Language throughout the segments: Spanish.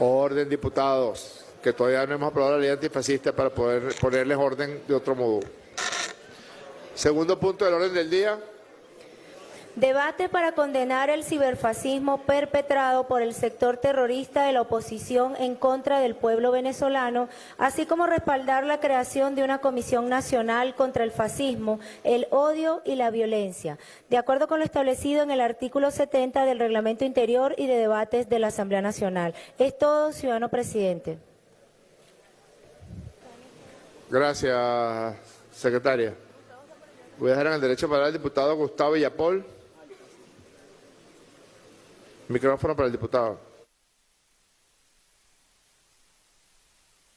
Orden, diputados, que todavía no hemos aprobado la ley antifascista para poder ponerles orden de otro modo. Segundo punto del orden del día. Debate para condenar el ciberfascismo perpetrado por el sector terrorista de la oposición en contra del pueblo venezolano, así como respaldar la creación de una Comisión Nacional contra el Fascismo, el Odio y la Violencia, de acuerdo con lo establecido en el artículo 70 del Reglamento Interior y de Debates de la Asamblea Nacional. Es todo, ciudadano presidente. Gracias, secretaria. Voy a dejar en el derecho para el diputado Gustavo Villapol. Micrófono para el diputado.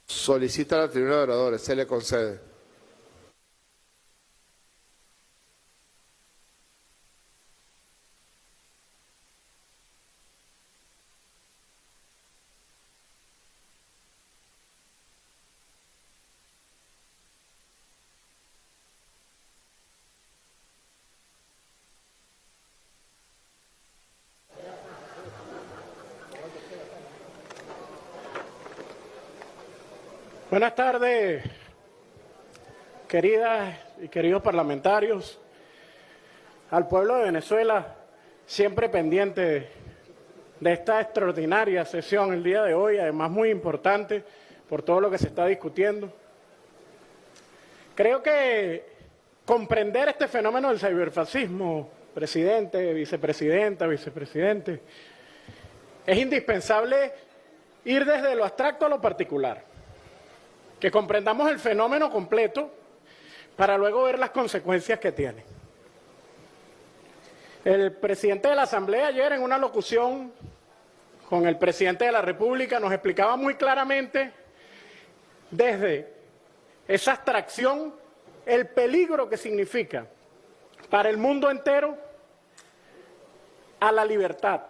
Solicita la tribuna de oradores. Se le concede. Buenas tardes, queridas y queridos parlamentarios, al pueblo de Venezuela, siempre pendiente de esta extraordinaria sesión el día de hoy, además muy importante por todo lo que se está discutiendo. Creo que comprender este fenómeno del ciberfascismo, presidente, vicepresidenta, vicepresidente, es indispensable ir desde lo abstracto a lo particular. Que comprendamos el fenómeno completo para luego ver las consecuencias que tiene. El presidente de la Asamblea ayer en una locución con el presidente de la República nos explicaba muy claramente desde esa abstracción el peligro que significa para el mundo entero a la libertad,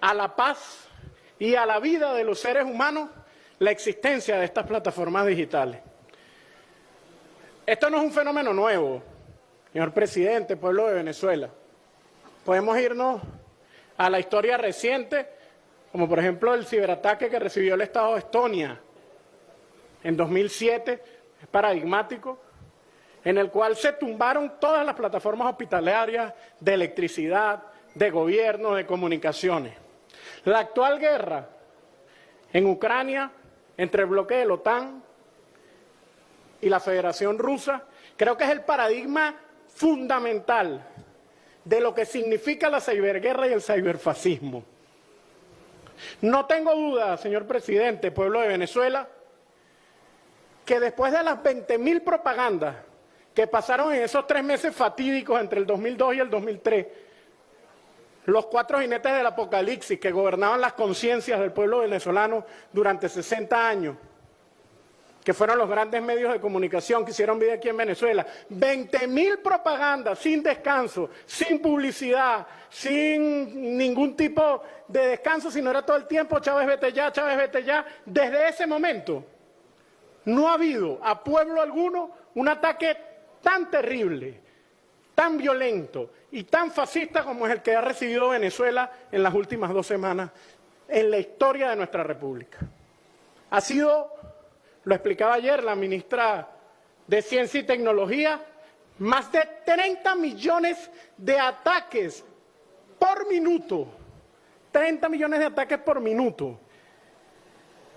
a la paz y a la vida de los seres humanos la existencia de estas plataformas digitales. Esto no es un fenómeno nuevo, señor presidente, pueblo de Venezuela. Podemos irnos a la historia reciente, como por ejemplo el ciberataque que recibió el Estado de Estonia en 2007, es paradigmático, en el cual se tumbaron todas las plataformas hospitalarias de electricidad, de gobierno, de comunicaciones. La actual guerra en Ucrania, entre el bloque de la OTAN y la Federación Rusa, creo que es el paradigma fundamental de lo que significa la ciberguerra y el ciberfascismo. No tengo duda, señor presidente, pueblo de Venezuela, que después de las 20.000 propagandas que pasaron en esos 3 meses fatídicos entre el 2002 y el 2003, los 4 jinetes del apocalipsis que gobernaban las conciencias del pueblo venezolano durante 60 años, que fueron los grandes medios de comunicación que hicieron vida aquí en Venezuela, 20.000 propagandas sin descanso, sin publicidad, sin ningún tipo de descanso, sino era todo el tiempo Chávez vete ya, Chávez vete ya. Desde ese momento no ha habido a pueblo alguno un ataque tan terrible, tan violento y tan fascista como es el que ha recibido Venezuela en las últimas 2 semanas en la historia de nuestra República. Ha sido, lo explicaba ayer la ministra de Ciencia y Tecnología, más de 30 millones de ataques por minuto. 30 millones de ataques por minuto.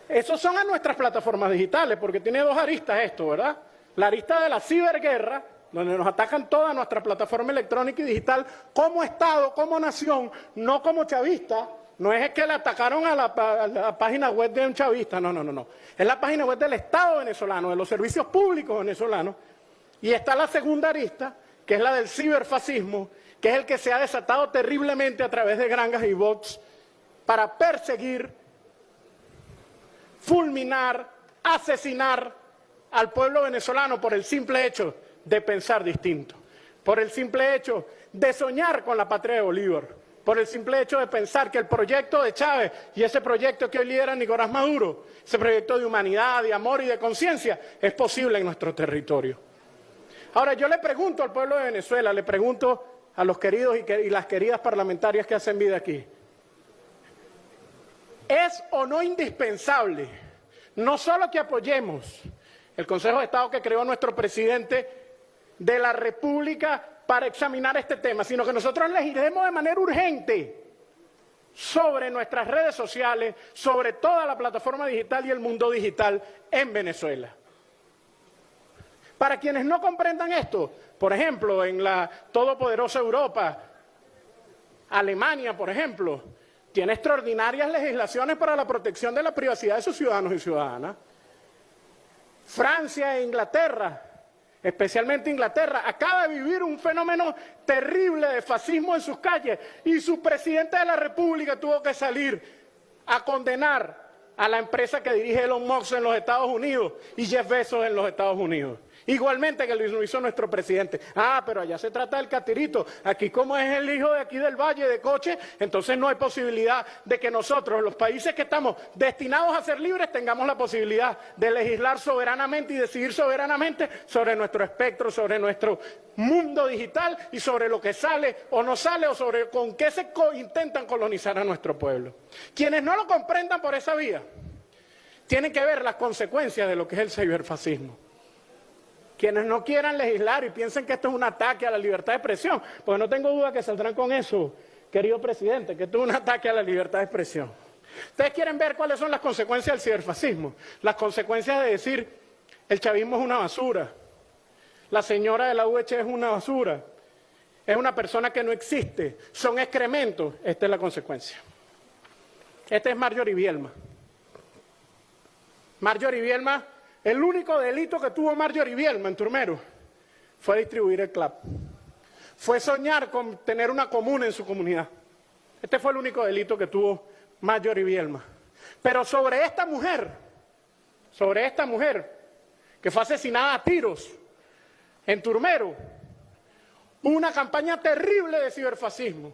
Esos son a nuestras plataformas digitales, porque tiene 2 aristas esto, ¿verdad? La arista de la ciberguerra, donde nos atacan toda nuestra plataforma electrónica y digital como Estado, como nación, no como chavista. No es que le atacaron a la página web de un chavista, no. Es la página web del Estado venezolano, de los servicios públicos venezolanos. Y está la segunda arista, que es la del ciberfascismo, que es el que se ha desatado terriblemente a través de granjas y bots para perseguir, fulminar, asesinar al pueblo venezolano por el simple hecho de pensar distinto, por el simple hecho de soñar con la patria de Bolívar, por el simple hecho de pensar que el proyecto de Chávez y ese proyecto que hoy lidera Nicolás Maduro, ese proyecto de humanidad, de amor y de conciencia, es posible en nuestro territorio. Ahora, yo le pregunto al pueblo de Venezuela, le pregunto a los queridos y las queridas parlamentarias que hacen vida aquí, ¿Es o no indispensable no solo que apoyemos el Consejo de Estado que creó nuestro presidente de la República para examinar este tema, sino que nosotros legislemos de manera urgente sobre nuestras redes sociales, sobre toda la plataforma digital y el mundo digital en Venezuela? Para quienes no comprendan esto, por ejemplo, en la todopoderosa Europa, Alemania, por ejemplo, tiene extraordinarias legislaciones para la protección de la privacidad de sus ciudadanos y ciudadanas. Francia e Inglaterra, especialmente Inglaterra, acaba de vivir un fenómeno terrible de fascismo en sus calles y su presidente de la República tuvo que salir a condenar a la empresa que dirige Elon Musk en los Estados Unidos y Jeff Bezos en los Estados Unidos. Igualmente que lo hizo nuestro presidente. Ah, pero allá se trata del catirito. Aquí, como es el hijo de aquí del Valle de Coche, entonces no hay posibilidad de que nosotros, los países que estamos destinados a ser libres, tengamos la posibilidad de legislar soberanamente y decidir soberanamente sobre nuestro espectro, sobre nuestro mundo digital y sobre lo que sale o no sale o sobre con qué se intentan colonizar a nuestro pueblo. Quienes no lo comprendan por esa vía, tienen que ver las consecuencias de lo que es el ciberfascismo. Quienes no quieran legislar y piensen que esto es un ataque a la libertad de expresión, porque no tengo duda que saldrán con eso, querido presidente, que esto es un ataque a la libertad de expresión. Ustedes quieren ver cuáles son las consecuencias del ciberfascismo, las consecuencias de decir el chavismo es una basura, la señora de la UH es una basura, es una persona que no existe, son excrementos. Esta es la consecuencia. Este es Marjorie Bielma. Marjorie Bielma, el único delito que tuvo Marjorie Bielma en Turmero fue distribuir el CLAP. Fue soñar con tener una comuna en su comunidad. Este fue el único delito que tuvo Marjorie Bielma. Pero sobre esta mujer que fue asesinada a tiros en Turmero, hubo una campaña terrible de ciberfascismo.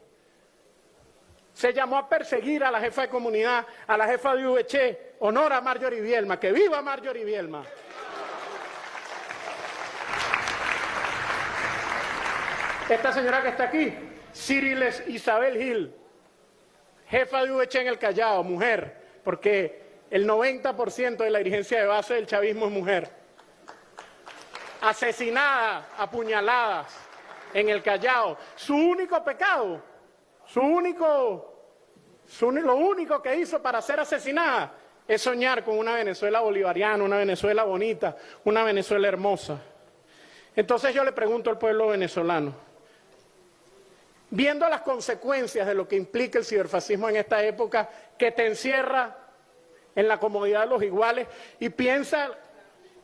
Se llamó a perseguir a la jefa de comunidad, a la jefa de UH, honor a Marjorie Bielma, que viva Marjorie Bielma. Esta señora que está aquí, Ciriles Isabel Gil, jefa de UH en el Callao, mujer, porque el 90% de la dirigencia de base del chavismo es mujer. Asesinada, apuñaladas en el Callao. Su único pecado, lo único que hizo para ser asesinada es soñar con una Venezuela bolivariana, una Venezuela bonita, una Venezuela hermosa. Entonces yo le pregunto al pueblo venezolano, viendo las consecuencias de lo que implica el ciberfascismo en esta época, que te encierra en la comodidad de los iguales y piensa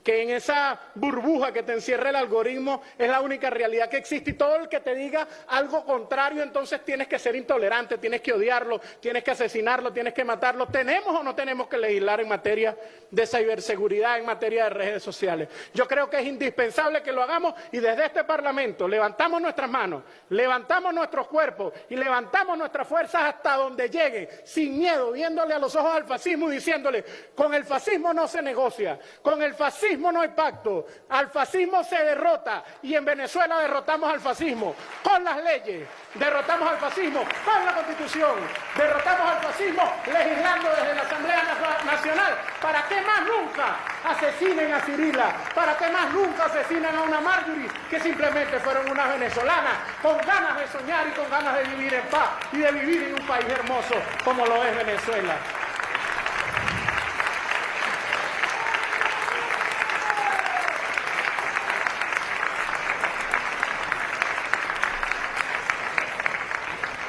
que en esa burbuja que te encierra el algoritmo es la única realidad que existe y todo el que te diga algo contrario, entonces tienes que ser intolerante, tienes que odiarlo, tienes que asesinarlo, tienes que matarlo. ¿Tenemos o no tenemos que legislar en materia de ciberseguridad, en materia de redes sociales? Yo creo que es indispensable que lo hagamos y desde este Parlamento levantamos nuestras manos, levantamos nuestros cuerpos y levantamos nuestras fuerzas hasta donde lleguen, sin miedo, viéndole a los ojos al fascismo y diciéndole, con el fascismo no se negocia, con el fascismo no hay pacto, al fascismo se derrota y en Venezuela derrotamos al fascismo con las leyes, derrotamos al fascismo con la Constitución, derrotamos al fascismo legislando desde la Asamblea Nacional. ¿Para qué más nunca asesinen a Cirila? ¿Para qué más nunca asesinen a una Marjorie que simplemente fueron unas venezolanas con ganas de soñar y con ganas de vivir en paz y de vivir en un país hermoso como lo es Venezuela?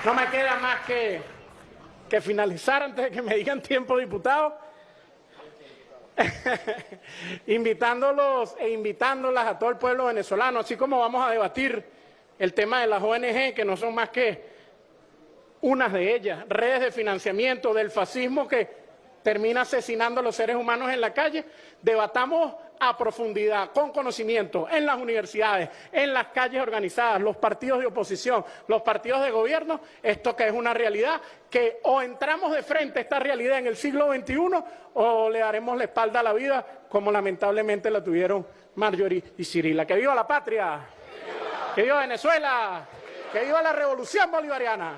No me queda más que finalizar antes de que me digan tiempo, diputado, invitándolos e invitándolas a todo el pueblo venezolano, así como vamos a debatir el tema de las ONG, que no son más que unas de ellas, redes de financiamiento del fascismo que termina asesinando a los seres humanos en la calle. Debatamos a profundidad, con conocimiento, en las universidades, en las calles organizadas, los partidos de oposición, los partidos de gobierno, esto que es una realidad, que o entramos de frente a esta realidad en el siglo XXI o le daremos la espalda a la vida, como lamentablemente la tuvieron Marjorie y Cirila. ¡Que viva la patria! ¡Que viva Venezuela! ¡Que viva la revolución bolivariana!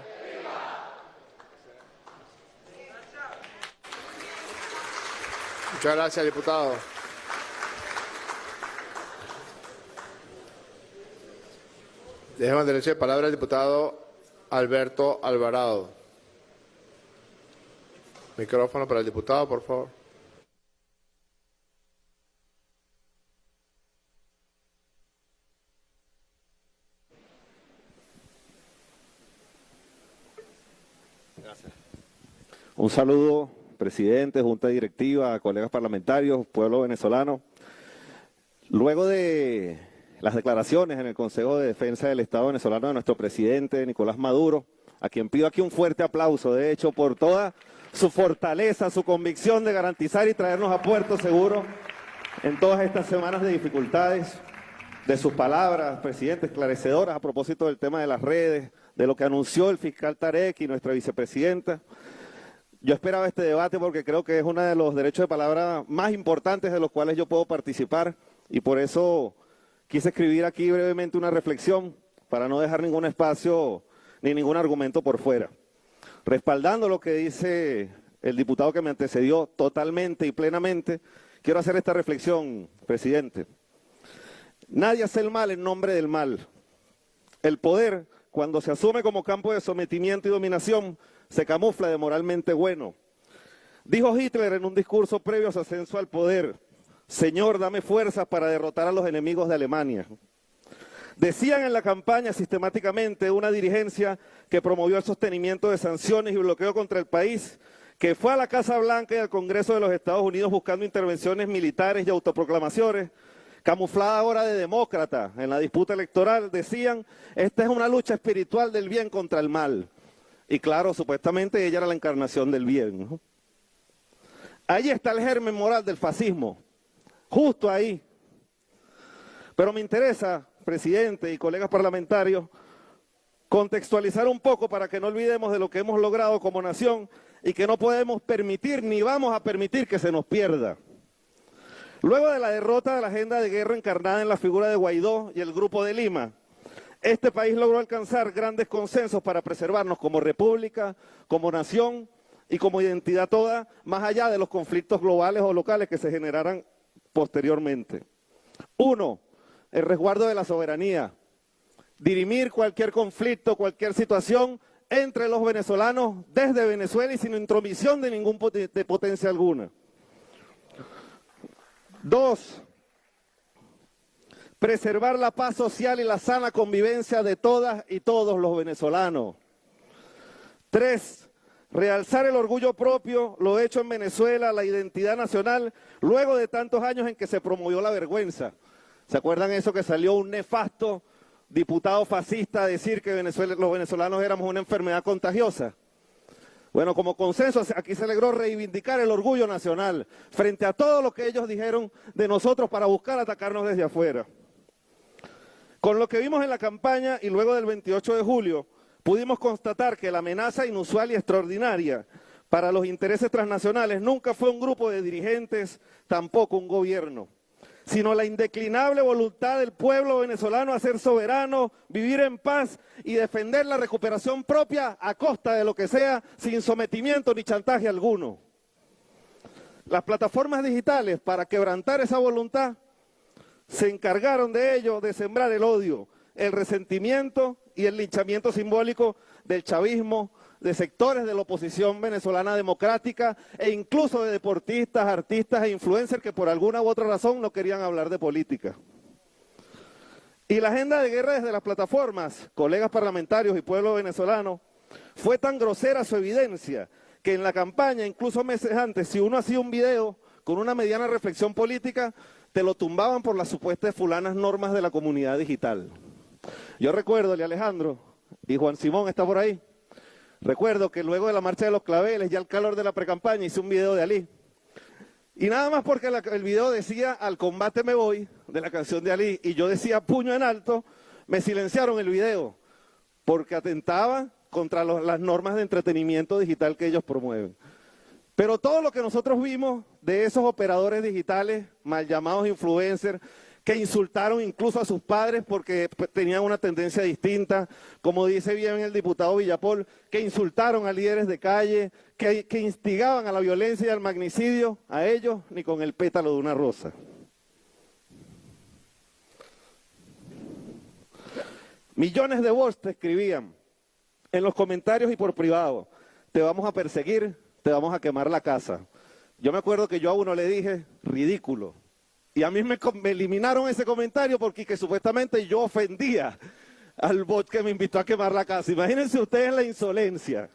Muchas gracias, diputado. Dejemos el derecho de palabra al diputado Alberto Alvarado. Micrófono para el diputado, por favor. Gracias. Un saludo, presidente, junta directiva, colegas parlamentarios, pueblo venezolano. Luego de las declaraciones en el Consejo de Defensa del Estado venezolano de nuestro presidente Nicolás Maduro, a quien pido aquí un fuerte aplauso, de hecho, por toda su fortaleza, su convicción de garantizar y traernos a puerto seguro en todas estas semanas de dificultades, de sus palabras, presidente, esclarecedoras a propósito del tema de las redes, de lo que anunció el fiscal Tarek y nuestra vicepresidenta. Yo esperaba este debate porque creo que es uno de los derechos de palabra más importantes de los cuales yo puedo participar y por eso quise escribir aquí brevemente una reflexión para no dejar ningún espacio ni ningún argumento por fuera. Respaldando lo que dice el diputado que me antecedió totalmente y plenamente, quiero hacer esta reflexión, presidente. Nadie hace el mal en nombre del mal. El poder, cuando se asume como campo de sometimiento y dominación, se camufla de moralmente bueno. Dijo Hitler en un discurso previo a su ascenso al poder: Señor, dame fuerzas para derrotar a los enemigos de Alemania. Decían en la campaña sistemáticamente una dirigencia que promovió el sostenimiento de sanciones y bloqueo contra el país, que fue a la Casa Blanca y al Congreso de los Estados Unidos buscando intervenciones militares y autoproclamaciones, camuflada ahora de demócrata en la disputa electoral, decían, esta es una lucha espiritual del bien contra el mal. Y claro, supuestamente ella era la encarnación del bien, ¿no? Ahí está el germen moral del fascismo, justo ahí. Pero me interesa, presidente y colegas parlamentarios, contextualizar un poco para que no olvidemos de lo que hemos logrado como nación y que no podemos permitir ni vamos a permitir que se nos pierda. Luego de la derrota de la agenda de guerra encarnada en la figura de Guaidó y el Grupo de Lima, este país logró alcanzar grandes consensos para preservarnos como república, como nación y como identidad toda, más allá de los conflictos globales o locales que se generaran posteriormente. Uno, el resguardo de la soberanía, dirimir cualquier conflicto, cualquier situación entre los venezolanos desde Venezuela y sin intromisión de ningún de potencia alguna. Dos, preservar la paz social y la sana convivencia de todas y todos los venezolanos. Tres, realzar el orgullo propio, lo hecho en Venezuela, la identidad nacional, luego de tantos años en que se promovió la vergüenza. ¿Se acuerdan eso que salió un nefasto diputado fascista a decir que los venezolanos éramos una enfermedad contagiosa? Bueno, como consenso, aquí se logró reivindicar el orgullo nacional frente a todo lo que ellos dijeron de nosotros para buscar atacarnos desde afuera. Con lo que vimos en la campaña y luego del 28 de julio, pudimos constatar que la amenaza inusual y extraordinaria para los intereses transnacionales nunca fue un grupo de dirigentes, tampoco un gobierno, sino la indeclinable voluntad del pueblo venezolano a ser soberano, vivir en paz y defender la recuperación propia a costa de lo que sea, sin sometimiento ni chantaje alguno. Las plataformas digitales, para quebrantar esa voluntad, se encargaron de ello, de sembrar el odio, el resentimiento y el linchamiento simbólico del chavismo, de sectores de la oposición venezolana democrática e incluso de deportistas, artistas e influencers que por alguna u otra razón no querían hablar de política. Y la agenda de guerra desde las plataformas, colegas parlamentarios y pueblo venezolano, fue tan grosera su evidencia que en la campaña, incluso meses antes, si uno hacía un video con una mediana reflexión política, te lo tumbaban por las supuestas fulanas normas de la comunidad digital. Yo recuerdo, Alejandro, y Juan Simón está por ahí, recuerdo que luego de la marcha de los claveles, ya al calor de la precampaña, hice un video de Ali. Y nada más porque el video decía "Al combate me voy", de la canción de Ali, y yo decía "Puño en alto", me silenciaron el video, porque atentaba contra las normas de entretenimiento digital que ellos promueven. Pero todo lo que nosotros vimos de esos operadores digitales, mal llamados influencers, que insultaron incluso a sus padres porque tenían una tendencia distinta, como dice bien el diputado Villapol, que insultaron a líderes de calle, que instigaban a la violencia y al magnicidio, a ellos ni con el pétalo de una rosa. Millones de bots te escribían en los comentarios y por privado: te vamos a perseguir, te vamos a quemar la casa. Yo me acuerdo que yo a uno le dije: ridículo. Y a mí me eliminaron ese comentario porque que supuestamente yo ofendía al bot que me invitó a quemar la casa. Imagínense ustedes la insolencia.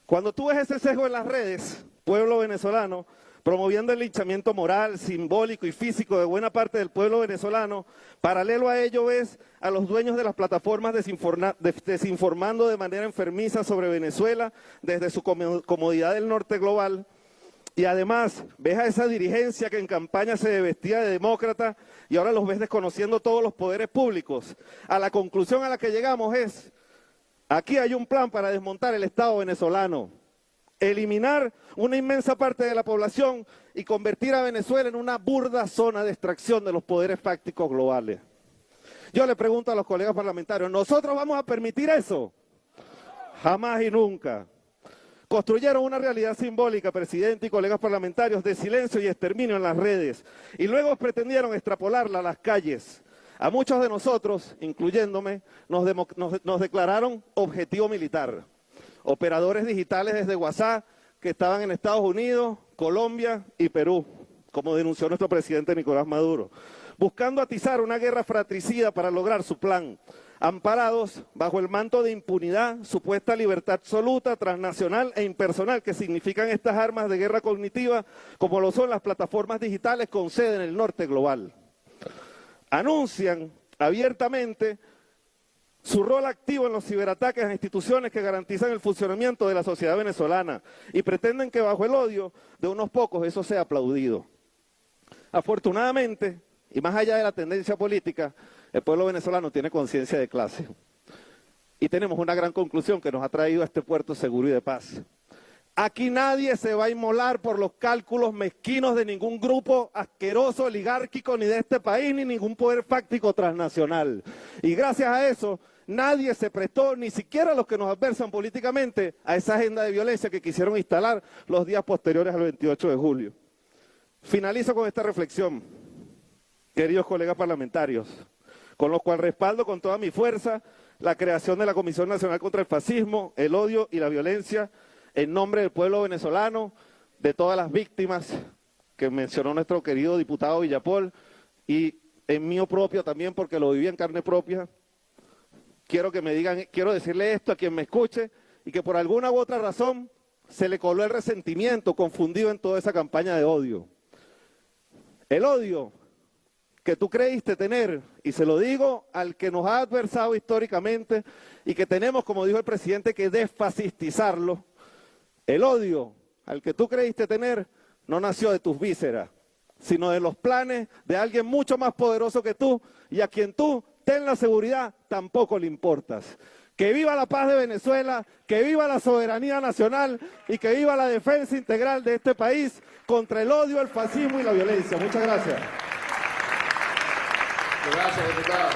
Cuando tú ves ese sesgo en las redes, pueblo venezolano, promoviendo el linchamiento moral, simbólico y físico de buena parte del pueblo venezolano, paralelo a ello ves a los dueños de las plataformas desinformando de manera enfermiza sobre Venezuela desde su comodidad del norte global. Y además, ves a esa dirigencia que en campaña se vestía de demócrata y ahora los ves desconociendo todos los poderes públicos. A la conclusión a la que llegamos es: aquí hay un plan para desmontar el Estado venezolano, eliminar una inmensa parte de la población y convertir a Venezuela en una burda zona de extracción de los poderes fácticos globales. Yo le pregunto a los colegas parlamentarios, ¿nosotros vamos a permitir eso? Jamás y nunca. Construyeron una realidad simbólica, presidente y colegas parlamentarios, de silencio y exterminio en las redes, y luego pretendieron extrapolarla a las calles. A muchos de nosotros, incluyéndome, nos declararon objetivo militar. Operadores digitales desde WhatsApp que estaban en Estados Unidos, Colombia y Perú, como denunció nuestro presidente Nicolás Maduro, buscando atizar una guerra fratricida para lograr su plan, amparados bajo el manto de impunidad, supuesta libertad absoluta, transnacional e impersonal que significan estas armas de guerra cognitiva, como lo son las plataformas digitales con sede en el norte global. Anuncian abiertamente su rol activo en los ciberataques a instituciones que garantizan el funcionamiento de la sociedad venezolana y pretenden que bajo el odio de unos pocos eso sea aplaudido. Afortunadamente, y más allá de la tendencia política, el pueblo venezolano tiene conciencia de clase. Y tenemos una gran conclusión que nos ha traído a este puerto seguro y de paz. Aquí nadie se va a inmolar por los cálculos mezquinos de ningún grupo asqueroso, oligárquico, ni de este país, ni ningún poder fáctico transnacional. Y gracias a eso, nadie se prestó, ni siquiera los que nos adversan políticamente, a esa agenda de violencia que quisieron instalar los días posteriores al 28 de julio. Finalizo con esta reflexión, queridos colegas parlamentarios, con lo cual respaldo con toda mi fuerza la creación de la Comisión Nacional contra el Fascismo, el Odio y la Violencia, en nombre del pueblo venezolano, de todas las víctimas que mencionó nuestro querido diputado Villapol, y en mío propio también, porque lo viví en carne propia. Quiero decirle esto a quien me escuche, y que por alguna u otra razón se le coló el resentimiento confundido en toda esa campaña de odio. El odio que tú creíste tener, y se lo digo al que nos ha adversado históricamente, y que tenemos, como dijo el presidente, que desfascistizarlo. El odio al que tú creíste tener no nació de tus vísceras, sino de los planes de alguien mucho más poderoso que tú, y a quien tú, ten la seguridad, tampoco le importas. Que viva la paz de Venezuela, que viva la soberanía nacional y que viva la defensa integral de este país contra el odio, el fascismo y la violencia. Muchas gracias. Gracias, diputado.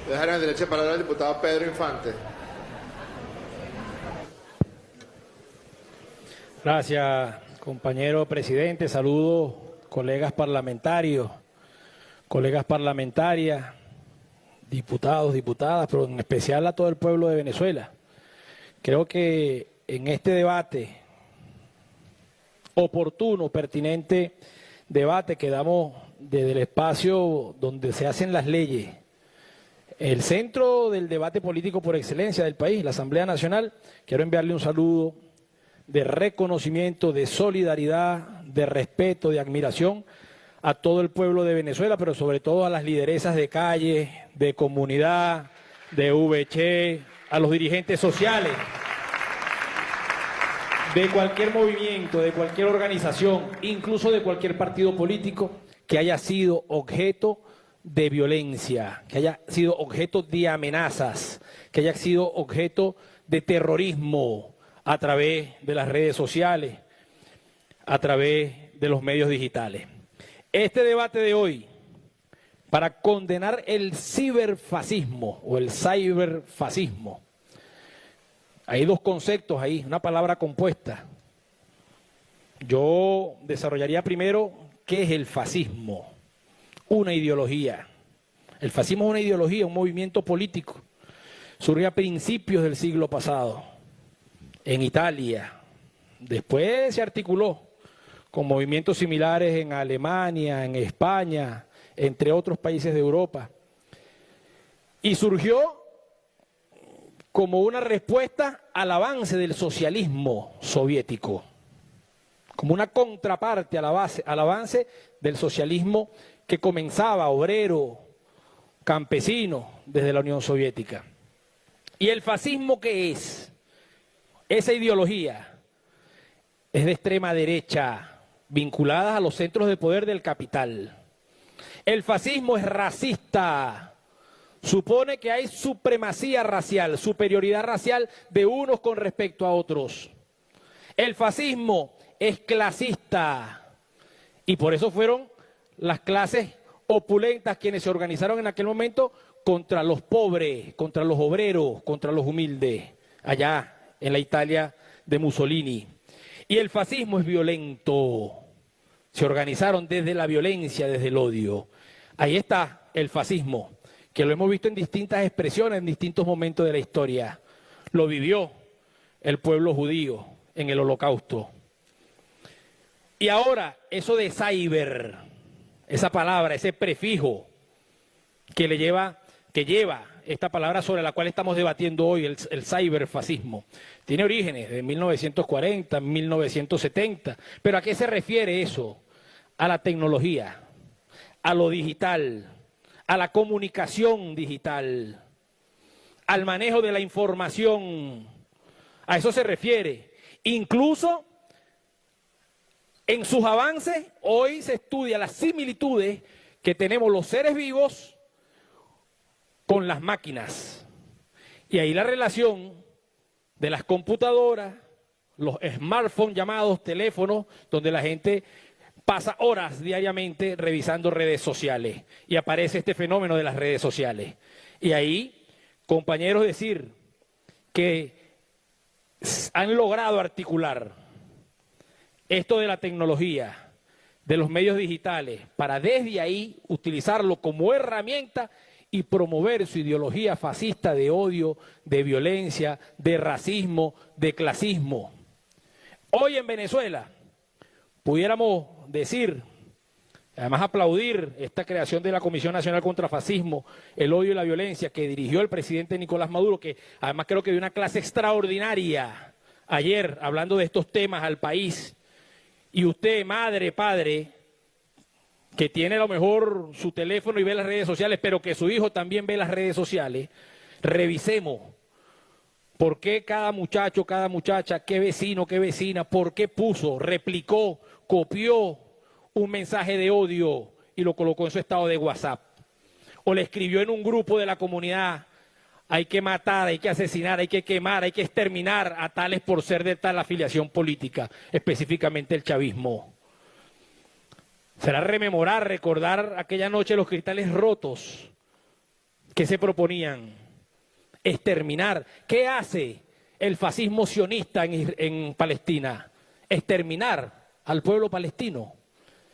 Dejar en derecho de palabra al diputado Pedro Infante. Gracias, compañero presidente. Saludos, colegas parlamentarios, colegas parlamentarias, diputados, diputadas, pero en especial a todo el pueblo de Venezuela. Creo que en este debate, oportuno, pertinente debate que damos desde el espacio donde se hacen las leyes, el centro del debate político por excelencia del país, la Asamblea Nacional, quiero enviarle un saludo de reconocimiento, de solidaridad, de respeto, de admiración a todo el pueblo de Venezuela, pero sobre todo a las lideresas de calle, de comunidad, de VC, a los dirigentes sociales. de cualquier movimiento, de cualquier organización, incluso de cualquier partido político que haya sido objeto de violencia, que haya sido objeto de amenazas, que haya sido objeto de terrorismo a través de las redes sociales, a través de los medios digitales. Este debate de hoy, para condenar el ciberfascismo o el cyberfascismo, hay dos conceptos ahí, una palabra compuesta. Yo desarrollaría primero qué es el fascismo. Una ideología. El fascismo es una ideología, un movimiento político. Surgió a principios del siglo pasado en Italia. Después se articuló con movimientos similares en Alemania, en España, entre otros países de Europa. Y surgió como una respuesta al avance del socialismo soviético, como una contraparte al avance del socialismo que comenzaba obrero, campesino, desde la Unión Soviética. ¿Y el fascismo qué es? Esa ideología es de extrema derecha, vinculada a los centros de poder del capital. El fascismo es racista. Supone que hay supremacía racial, superioridad racial de unos con respecto a otros. El fascismo es clasista y por eso fueron las clases opulentas quienes se organizaron en aquel momento contra los pobres, contra los obreros, contra los humildes, allá en la Italia de Mussolini. Y el fascismo es violento. Se organizaron desde la violencia, desde el odio. Ahí está el fascismo, que lo hemos visto en distintas expresiones, en distintos momentos de la historia. Lo vivió el pueblo judío en el Holocausto. Y ahora, eso de cyber, esa palabra, ese prefijo que lleva esta palabra sobre la cual estamos debatiendo hoy, el cyberfascismo, tiene orígenes de 1940, 1970. ¿Pero a qué se refiere eso? A la tecnología, a lo digital, a la comunicación digital, al manejo de la información. A eso se refiere. Incluso en sus avances, hoy se estudia las similitudes que tenemos los seres vivos con las máquinas. Y ahí la relación de las computadoras, los smartphones llamados teléfonos, donde la gente pasa horas diariamente revisando redes sociales y aparece este fenómeno de las redes sociales. Y ahí, compañeros, decir que han logrado articular esto de la tecnología, de los medios digitales, para desde ahí utilizarlo como herramienta y promover su ideología fascista de odio, de violencia, de racismo, de clasismo. Hoy en Venezuela pudiéramos decir, además aplaudir esta creación de la Comisión Nacional contra Fascismo, el odio y la violencia que dirigió el presidente Nicolás Maduro, que además creo que dio una clase extraordinaria ayer hablando de estos temas al país. Y usted, madre, padre, que tiene a lo mejor su teléfono y ve las redes sociales, pero que su hijo también ve las redes sociales, revisemos por qué cada muchacho, cada muchacha, qué vecino, qué vecina, por qué puso, replicó, copió un mensaje de odio y lo colocó en su estado de WhatsApp. O le escribió en un grupo de la comunidad, hay que matar, hay que asesinar, hay que quemar, hay que exterminar a tales por ser de tal afiliación política, específicamente el chavismo. Será rememorar, recordar aquella noche los cristales rotos que se proponían exterminar. ¿Qué hace el fascismo sionista en Palestina? Exterminar al pueblo palestino.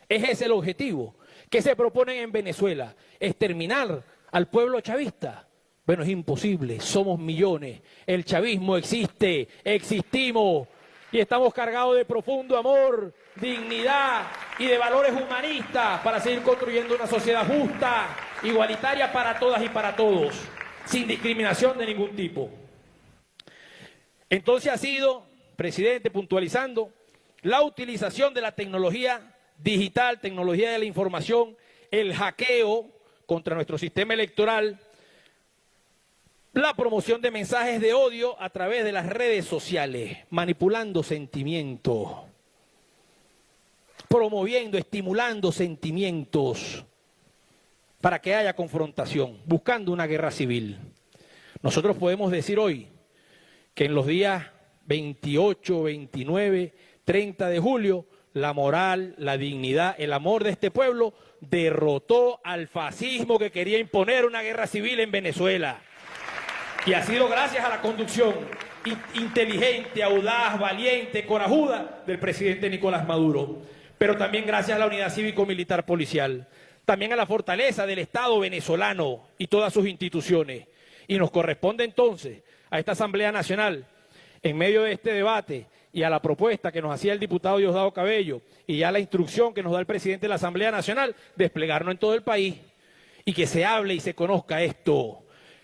¿Es ese el objetivo? ¿Qué se proponen en Venezuela? Exterminar al pueblo chavista. Bueno, es imposible, somos millones, el chavismo existe, existimos y estamos cargados de profundo amor, dignidad y de valores humanistas para seguir construyendo una sociedad justa, igualitaria para todas y para todos, sin discriminación de ningún tipo. Entonces ha sido, presidente, puntualizando, la utilización de la tecnología digital, tecnología de la información, el hackeo contra nuestro sistema electoral, la promoción de mensajes de odio a través de las redes sociales, manipulando sentimientos, promoviendo, estimulando sentimientos para que haya confrontación, buscando una guerra civil. Nosotros podemos decir hoy que en los días 28, 29, 30 de julio, la moral, la dignidad, el amor de este pueblo derrotó al fascismo que quería imponer una guerra civil en Venezuela. Y ha sido gracias a la conducción inteligente, audaz, valiente, corajuda del presidente Nicolás Maduro, pero también gracias a la unidad cívico-militar policial, también a la fortaleza del Estado venezolano y todas sus instituciones. Y nos corresponde entonces a esta Asamblea Nacional, en medio de este debate y a la propuesta que nos hacía el diputado Diosdado Cabello y ya la instrucción que nos da el presidente de la Asamblea Nacional, desplegarnos en todo el país y que se hable y se conozca esto,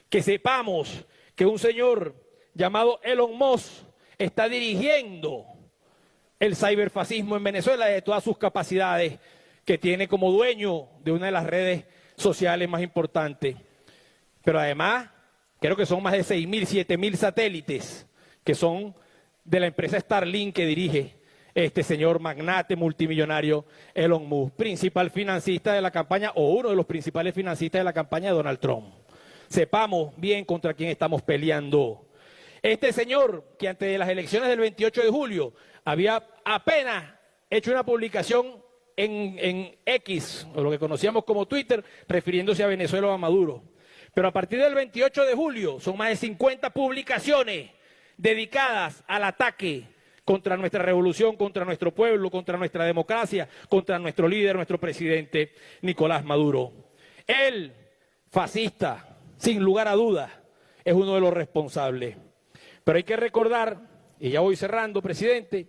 que sepamos que un señor llamado Elon Musk está dirigiendo el ciberfascismo en Venezuela de todas sus capacidades que tiene como dueño de una de las redes sociales más importantes. Pero además, creo que son más de 6.000, 7.000 satélites que son de la empresa Starlink que dirige este señor magnate multimillonario Elon Musk, principal financista de la campaña o uno de los principales financistas de la campaña de Donald Trump. Sepamos bien contra quién estamos peleando. Este señor que antes de las elecciones del 28 de julio había apenas hecho una publicación en X, o lo que conocíamos como Twitter, refiriéndose a Venezuela o a Maduro. Pero a partir del 28 de julio son más de 50 publicaciones dedicadas al ataque contra nuestra revolución, contra nuestro pueblo, contra nuestra democracia, contra nuestro líder, nuestro presidente Nicolás Maduro. Él, fascista, sin lugar a dudas, es uno de los responsables. Pero hay que recordar, y ya voy cerrando, presidente,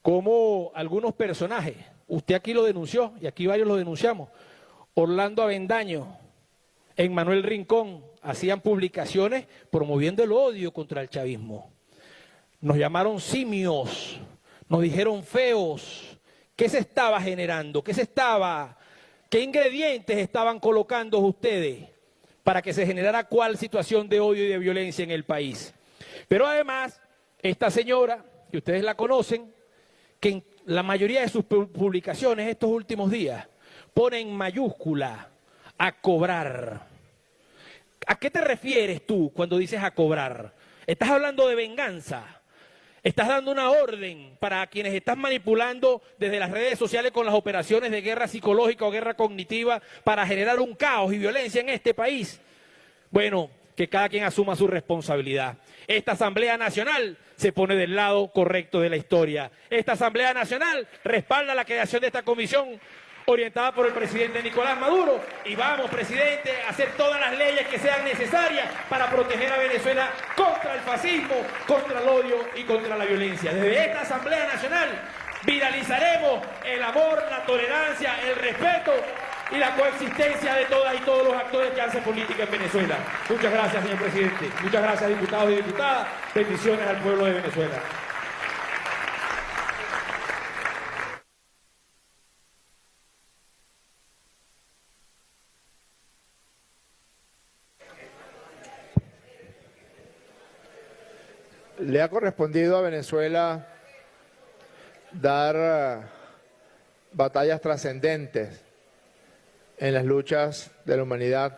cómo algunos personajes, usted aquí lo denunció, y aquí varios lo denunciamos, Orlando Avendaño, Emmanuel Rincón, hacían publicaciones promoviendo el odio contra el chavismo. Nos llamaron simios, nos dijeron feos. ¿Qué se estaba generando? ¿Qué ingredientes estaban colocando ustedes para que se generara cuál situación de odio y de violencia en el país? Pero además, esta señora, que ustedes la conocen, que en la mayoría de sus publicaciones estos últimos días pone en mayúscula a cobrar. ¿A qué te refieres tú cuando dices a cobrar? ¿Estás hablando de venganza? ¿Estás dando una orden para quienes estás manipulando desde las redes sociales con las operaciones de guerra psicológica o guerra cognitiva para generar un caos y violencia en este país? Bueno, que cada quien asuma su responsabilidad. Esta Asamblea Nacional se pone del lado correcto de la historia. Esta Asamblea Nacional respalda la creación de esta comisión orientada por el presidente Nicolás Maduro y vamos, presidente, a hacer todas las leyes que sean necesarias para proteger a Venezuela contra el fascismo, contra el odio y contra la violencia. Desde esta Asamblea Nacional viralizaremos el amor, la tolerancia, el respeto y la coexistencia de todas y todos los actores que hacen política en Venezuela. Muchas gracias, señor presidente. Muchas gracias, diputados y diputadas. Bendiciones al pueblo de Venezuela. Le ha correspondido a Venezuela dar batallas trascendentes en las luchas de la humanidad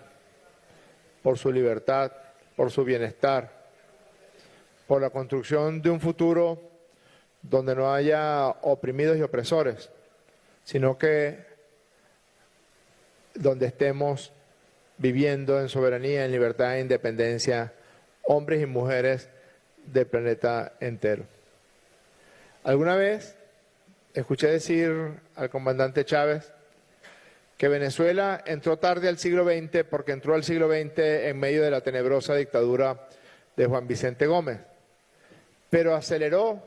por su libertad, por su bienestar, por la construcción de un futuro donde no haya oprimidos y opresores, sino que donde estemos viviendo en soberanía, en libertad e independencia, hombres y mujeres del planeta entero. Alguna vez escuché decir al comandante Chávez que Venezuela entró tarde al siglo XX porque entró al siglo XX en medio de la tenebrosa dictadura de Juan Vicente Gómez, pero aceleró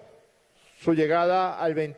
su llegada al XXI